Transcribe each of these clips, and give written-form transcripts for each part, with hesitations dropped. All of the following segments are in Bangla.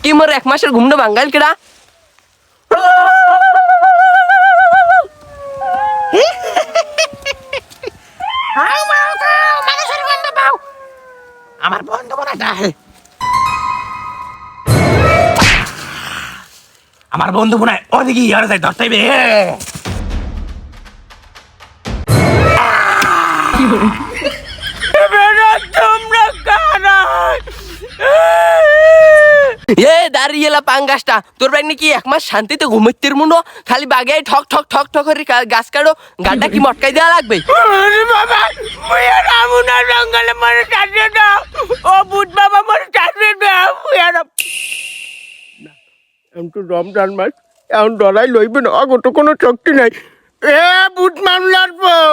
কি মোর 1 মাসের ঘুমটা ভাঙ্গাইল কেডা? আমার বন্ধু বোনাটা আমার বন্ধু বোনায় ওদিকে আর যাই ধরতেইবে তোমরা কারা এ দাঁড়িয়েলা পাঙ্গাসটা তোর ভাই নাকি 1 মাস শান্তিতে ঘুমাইতে মনো খালি বাগে ঠক ঠক ঠক ঠক করে গাছ কাটো গাড্ডা কি মটকাই দেওয়া লাগবে? বাবা মুইয়া রামুনা জঙ্গলে মরে চাষে দাও ও বুট বাবা মরে চাষে দাও মুইয়া এখন তো রমজান মাস এখন ডরাই লইবে না আগো তো কোনো শক্তি নাই এ বুট মামলার পর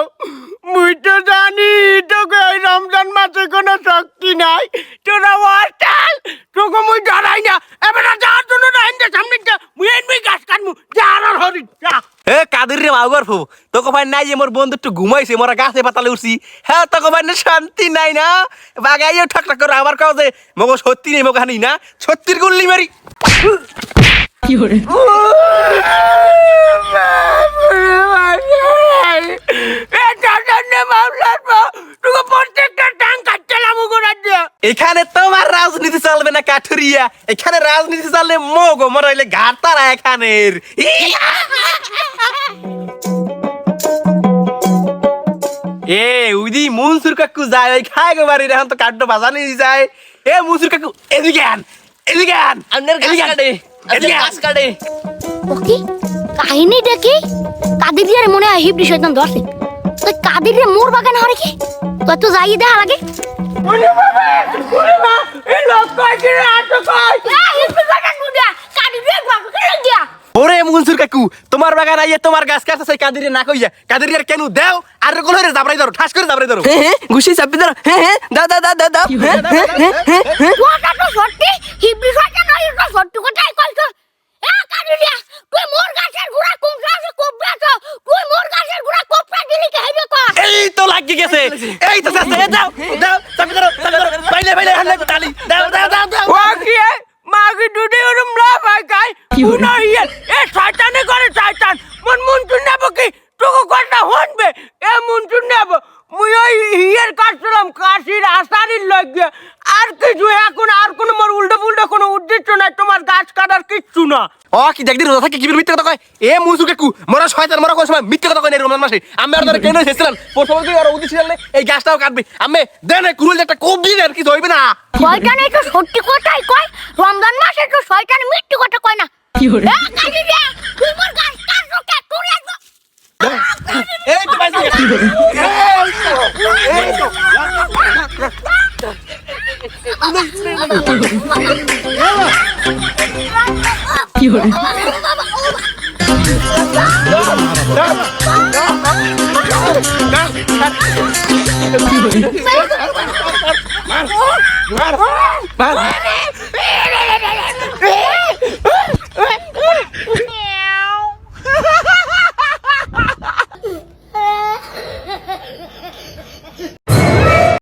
মুই তো জানি তোকে এই রমজান মাসে কোনো শক্তি নাই তোরা ওয়াটাল তোকে মুই ডরাই না এবার যাওয়ার জন্য না এনে সামনে মুই এনবি গাছ কাটমু যা আর হরি যা এ কাদের রে মাউগর ফু তোকে ভাই নাই যে মোর বন্ধু একটু ঘুমাইছে মোরা গাছে পাতালে উঠছি হ্যাঁ তোকে ভাই না শান্তি নাই না বাগাইও ঠাক ঠাক করে আমার কাউ যে মগো সত্যি নেই মগো হানি না সত্যির গুল্লি মারি কি করে এখানে তোমার রাজনীতি চলবে না কাঠুরিয়া এখানে রাজনীতি চললে মগো মরাইলে ঘাটারা এখানের এ উদি মনসুর কাকু যায় ওই খায় গো বাড়ি এখন তো কাঠটা বাজানি যায় এ মনসুর কাকু এদিকে আন আপনার গাছ কাটে আপনার গাছ কাটে ওকে কাহিনী দেখি কাদের দিয়ে মনে হয় হিবড়ি শয়তান ধরছে তো কাদের দিয়ে মোর বাগান হরে কি তুই তো যাই দে আগে ওরে মনসুর কাকু তোমার বাগান আইয়া তোমার গাছ কাটছে কাদিরে না কইয়া কাদিরে কেন দাও আর কোন রে জাবরাই ধরো ঠাস করে জাবরাই ধরো হ্যাঁ ঘুষি চাপি ধরো হ্যাঁ দাও দাও দাও দাও ওটা তো সত্যি হিবড়ি শয়তান নয় এটা সত্যি কথাই কইছো এ কাদিরিয়া তুই মোর গাছের গুড়া কোমড়া আছে কোবরা তো তুই মোর গাছের গুড়া কোপড়া দিলি কে হইবে কো এই তো লাগি গেছে এই তো শেষ দাও দাও চাপি ধরো বাইলে হালে তালি দাও দাও দাও দাও ওকে মাগি দুডে ওরম লাফাই গাই কোন ইয়ে এ শয়তানে করে শয়তান মন চুন্নাবো কি তোকে কথা হনবে এ মন চুন্নাবো মুই ওই হিয়ের কাটছিলাম কাশির আসারির লাগিয়ে আর কিছু এখন আর কোনো মোর উল্টো পুল্টো কোনো উদ্দেশ্য নাই তোমার গাছ কাটার কিচ্ছু না ও কি দেখদি রোজা থাকে কি মিথ্যা কথা কয় এ মনসুর কাকু মোরা শয়তান মোরা কোন সময় মিথ্যা কথা কয় না রমজান মাসে আমি আর ধরে কেন এসেছিলাম প্রথমে তুই আর উদ্দেশ্য ছিল এই গাছটাও কাটবে আমি দেন কুরুল একটা কোপ দিন আর কি হইবে না শয়তান এটা সত্যি কথাই কয় রমজান মাসে তো শয়তান মিথ্যে কথা কয় না কি করে এ কাদিরিয়া তুই মোর গাছ কাটছো কে তুই একদম এই তো পাইছি কি করে মার